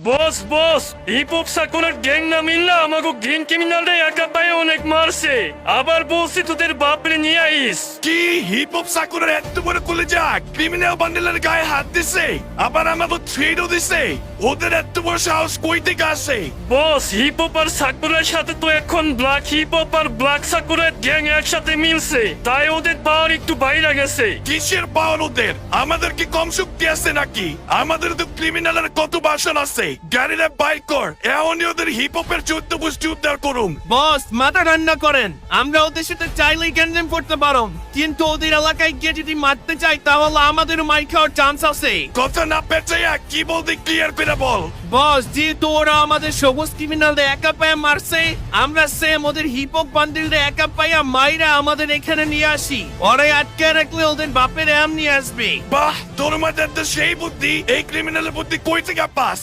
বস বস hip hop সাকুরার gang না মিললে আমাকে গ্যাং ক্রিমিনালরা একা পায়ে অনেক মারছে। আবার বলছি তোদের বাপরে নিয়ে আইস। কি হিপ হপ সাকুরার এত বড় কলেজা ক্রিমিনাল বান্ডেলের গায়ে হাত দিছে, আবার আমাকে থ্রেডও দিছে। ওদের এত বড় সাহস কই থেকে আসে? বস হিপ হপ আর সাকুরার সাথে তো এখন ব্ল্যাক হিপ হপ আর ব্ল্যাক সাকুরার গ্যাং একসাথে মিলছে, তাই ওদের পাওয়ার একটু বাইরে গেছে। কিসের পাওয়ার ওদের? আমাদের কি কম শক্তি আছে নাকি? আমাদের তো ক্রিমিনালের কত বাসন আছে। গাড়িরা বাইক কর, এমনই ওদের হিপ হপের 14 গোষ্ঠী উদ্ধার করুম। বস মাথা ঠান্ডা করেন, আমরা ওদের সাথে চাইলেই ক্যান্ডেম করতে পারো, কিন্তু ওদের এলাকায় গিয়ে যদি মারতে চাই তাহলে আমাদেরও মাই খাওয়ার চান্স আছে। কথা না পেঁচাইয়া কি বলতে ক্লিয়ার করে বল। বস যেহেতু ওরা আমাদের সবুজ ক্রিমিনালদের একা পায়ে মারছে, আমরা সেম ওদের হিপ হপ বান্ডিলদের একা পাইয়া মাইরা আমাদের এখানে নিয়ে আসি। ওরাই আটকে রাখলে ওদের বাপের এমনি আসবে। বাহ, তোর মাঝে তো সেই বুদ্ধি। এই ক্রিমিনালের বুদ্ধি কই থেকে পাস?